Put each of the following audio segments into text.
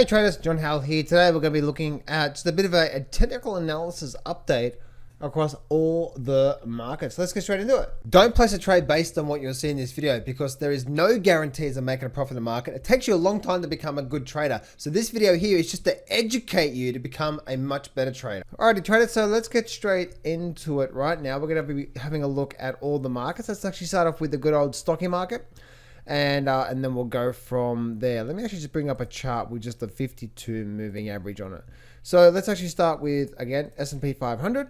Hey traders, John Howell here. Today we're going to be looking at just a bit of a technical analysis update across all the markets. Let's get straight into it. Don't place a trade based on what you'll see in this video because there is no guarantees of making a profit in the market. It takes you a long time to become a good trader. So this video here is just to educate you to become a much better trader. Alrighty traders, so let's get straight into it right now. We're going to be having a look at all the markets. Let's actually start off with the good old stocky market. And then we'll go from there. Let me actually just bring up a chart with just the 52 moving average on it. So let's actually start with, again, S&P 500.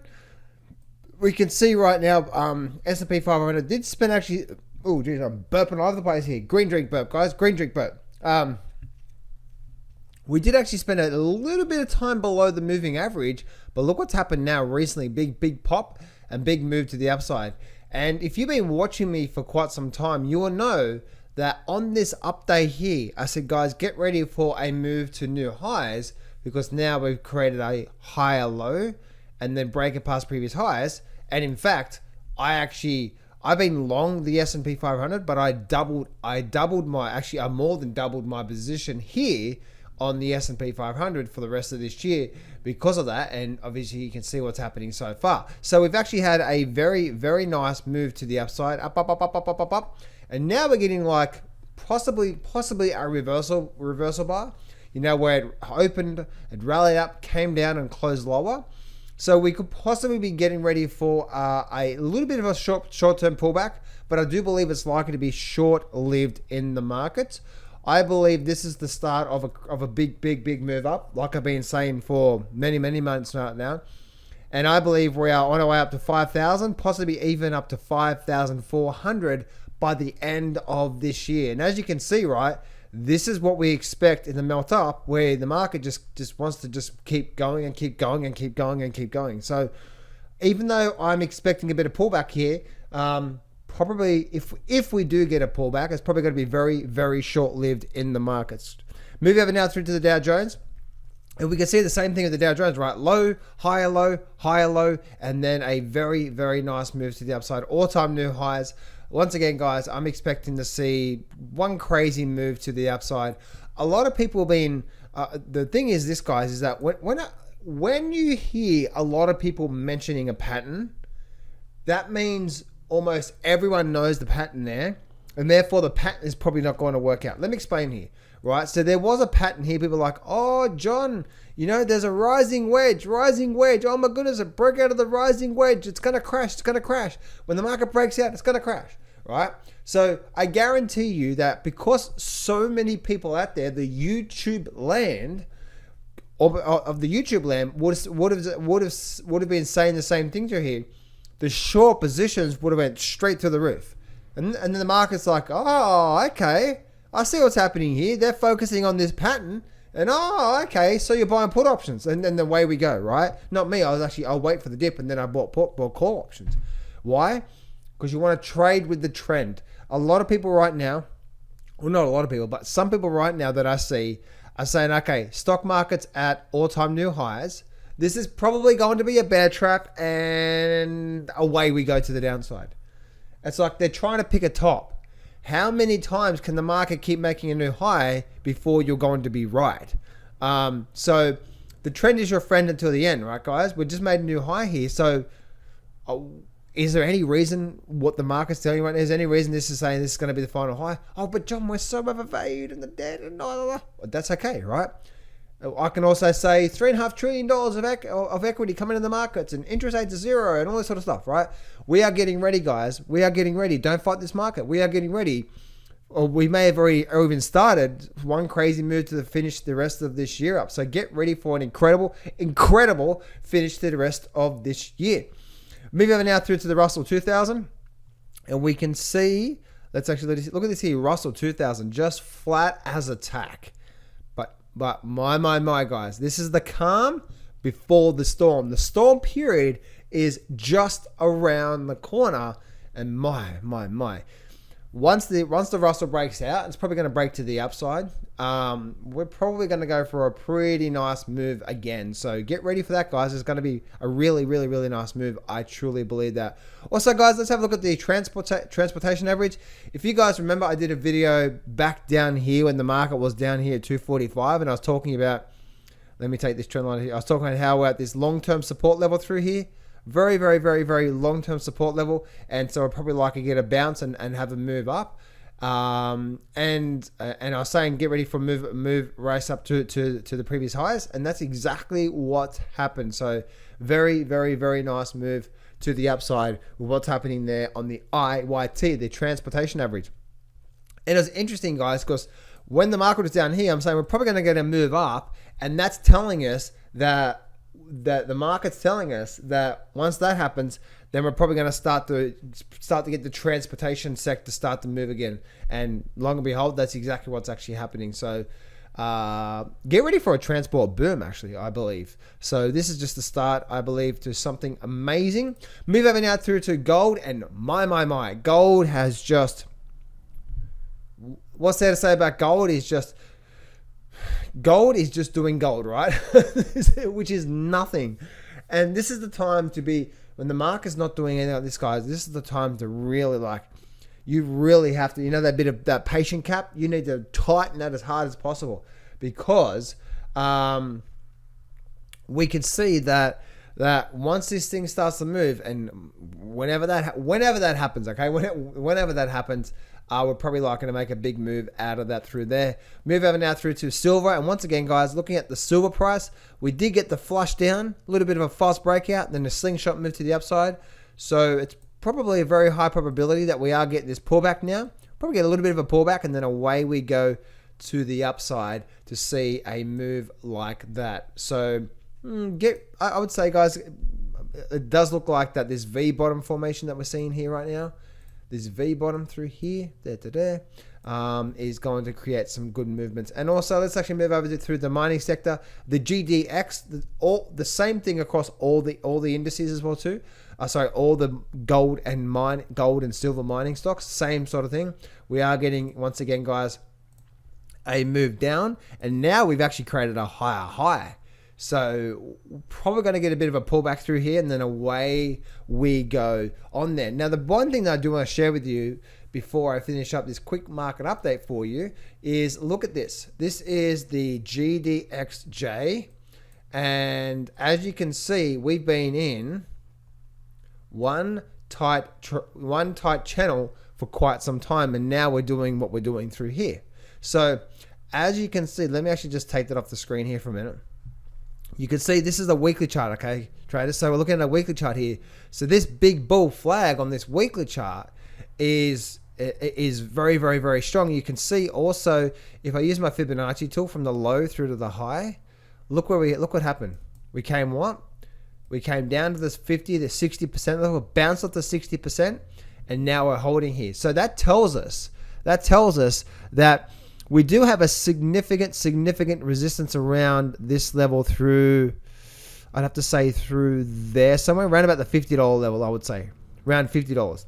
We can see right now, S&P 500 did spend actually, oh geez, I'm burping all over the place here. Green drink burp, guys, green drink burp. We did actually spend a little bit of time below the moving average, but look what's happened now recently. Big pop and big move to the upside. And if you've been watching me for quite some time, you will know that on this update here, I said, guys, get ready for a move to new highs because now we've created a higher low and then breaking past previous highs. And in fact, I've been long the S&P 500, but I more than doubled my position here on the S&P 500 for the rest of this year because of that. And obviously you can see what's happening so far. So we've actually had a very, very nice move to the upside, up. And now we're getting like possibly a reversal bar, you know, where it opened, it rallied up, came down and closed lower. So we could possibly be getting ready for a little bit of a short-term pullback, but I do believe it's likely to be short-lived in the market. I believe this is the start of a big move up, like I've been saying for many months now. And I believe we are on our way up to 5,000, possibly even up to 5,400 by the end of this year. And as you can see, right, this is what we expect in the melt up, where the market just wants to just keep going and keep going and keep going and keep going. So even though I'm expecting a bit of pullback here, probably if we do get a pullback, it's probably going to be very, very short-lived in the markets. Moving over now through to the Dow Jones. And we can see the same thing with the Dow Jones, right? Low, higher low, and then a very, very nice move to the upside. All-time new highs. Once again, guys, I'm expecting to see one crazy move to the upside. A lot of people have been, the thing is this, guys, is that when you hear a lot of people mentioning a pattern, that means almost everyone knows the pattern there, and therefore the pattern is probably not going to work out. Let me explain here, right? So there was a pattern here. People are like, oh, John, you know, there's a rising wedge. Oh my goodness, it broke out of the rising wedge. It's going to crash. When the market breaks out, it's going to crash, right? So I guarantee you that because so many people out there, the YouTube land of the YouTube land would have been saying the same thing to here. The short positions would have went straight to the roof. And then the market's like, oh, okay, I see what's happening here. They're focusing on this pattern. And oh, okay, so you're buying put options. And then away we go, right? Not me. I'll wait for the dip and then I bought call options. Why? Because you want to trade with the trend. A lot of people right now, well, not a lot of people, but some people right now that I see are saying, okay, stock market's at all-time new highs. This is probably going to be a bear trap and away we go to the downside. It's like they're trying to pick a top. How many times can the market keep making a new high before you're going to be right? So the trend is your friend until the end, right, guys? We just made a new high here. So is there any reason what the market's telling you right now? Is there any reason this is saying this is going to be the final high? Oh, but John, we're so overvalued and the debt and blah, blah, blah. That's okay, right? I can also say $3.5 trillion of equity coming in the markets and interest rates are zero and all this sort of stuff, right? We are getting ready, guys. We are getting ready. Don't fight this market. We are getting ready. Or we may have already even started one crazy move to finish the rest of this year up. So get ready for an incredible finish to the rest of this year. Moving over now through to the Russell 2000. And we can see, let's actually look at this here. Russell 2000 just flat as a tack. But my guys, this is the calm before the storm. The storm period is just around the corner. And my. once the Russell breaks out, it's probably going to break to the upside. We're probably going to go for a pretty nice move again. So get ready for that, guys. It's going to be a really, really, really nice move. I truly believe that. Also, guys, let's have a look at the transportation average. If you guys remember, I did a video back down here when the market was down here at 245, and I was talking about, let me take this trend line here. I was talking about how we're at this long-term support level through here. Very, very, very, very long-term support level. And so we're probably likely to get a bounce and have a move up. And I was saying get ready for move race up to the previous highs. And that's exactly what happened. So very, very, very nice move to the upside with what's happening there on the IYT, the transportation average. And it was interesting, guys, because when the market was down here, I'm saying we're probably going to get a move up. And that's telling us that the market's telling us that once that happens, then we're probably going to start to get the transportation sector start to move again. And long and behold, that's exactly what's actually happening. So get ready for a transport boom, actually, I believe. So this is just the start, I believe, to something amazing. Move over now through to gold, and my, gold has just, what's there to say about gold is just, gold is just doing gold, right? Which is nothing. And this is the time to be, when the market's not doing anything like this, guys, this is the time to really, like, you really have to, you know, that bit of that patient cap, you need to tighten that as hard as possible, because we can see that once this thing starts to move, and whenever that happens, okay, whenever that happens, we're probably likely to make a big move out of that through there. Move over now through to silver. And once again, guys, looking at the silver price, we did get the flush down, a little bit of a false breakout, then a slingshot move to the upside. So it's probably a very high probability that we are getting this pullback now. Probably get a little bit of a pullback, and then away we go to the upside to see a move like that. So I would say, guys, it does look like that this V bottom formation that we're seeing here right now, this V bottom through here, is going to create some good movements. And also, let's actually move over through the mining sector. The GDX, the same thing across all the indices as well too. All the gold and silver mining stocks, same sort of thing. We are getting, once again, guys, a move down, and now we've actually created a higher high. So probably going to get a bit of a pullback through here, and then away we go on there. Now, the one thing that I do want to share with you before I finish up this quick market update for you is, look at this. This is the GDXJ, and as you can see, we've been in one tight channel for quite some time, and now we're doing what we're doing through here. So as you can see, let me actually just take that off the screen here for a minute. You can see this is a weekly chart, okay, traders? So we're looking at a weekly chart here. So this big bull flag on this weekly chart is very, very, very strong. You can see also, if I use my Fibonacci tool from the low through to the high, look what happened. We came down to this 50 to 60% level, bounced up to 60%, and now we're holding here. So that tells us that we do have a significant resistance around this level through, I'd have to say through there, somewhere around about the $50 level, I would say, around $50.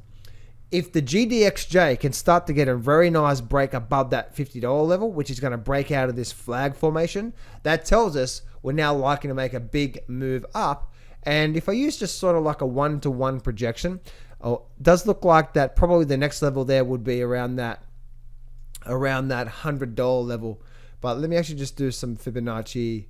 If the GDXJ can start to get a very nice break above that $50 level, which is going to break out of this flag formation, that tells us we're now likely to make a big move up. And if I use just sort of like a 1-to-1 projection, it does look like that probably the next level there would be around that $100 level. But let me actually just do some Fibonacci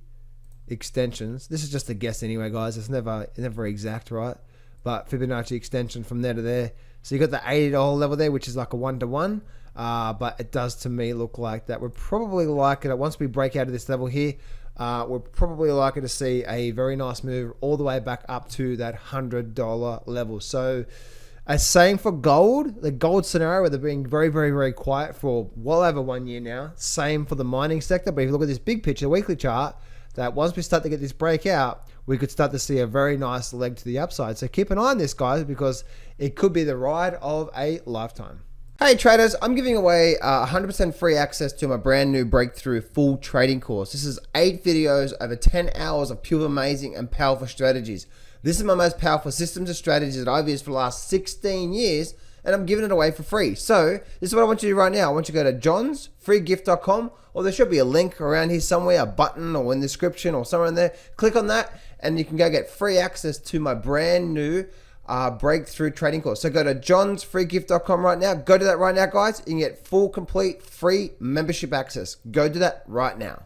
extensions. This is just a guess anyway, guys. It's never exact, right? But Fibonacci extension from there to there. So you got the $80 level there, which is like a 1-to-1. But it does to me look like that we're probably likely to, once we break out of this level here, we're probably likely to see a very nice move all the way back up to that $100 level. So same for gold, the gold scenario where they're being very, very, very quiet for well over 1 year now. Same for the mining sector. But if you look at this big picture, weekly chart, that once we start to get this breakout, we could start to see a very nice leg to the upside. So keep an eye on this, guys, because it could be the ride of a lifetime. Hey traders, I'm giving away 100% free access to my brand new Breakthrough full trading course. This is 8 videos over 10 hours of pure amazing and powerful strategies. This is my most powerful systems and strategies that I've used for the last 16 years, and I'm giving it away for free. So this is what I want you to do right now. I want you to go to johnsfreegift.com, or there should be a link around here somewhere, a button or in the description or somewhere in there. Click on that and you can go get free access to my brand new breakthrough trading course. So go to johnsfreegift.com right now. Go to that right now, guys. You can get full, complete, free membership access. Go do that right now.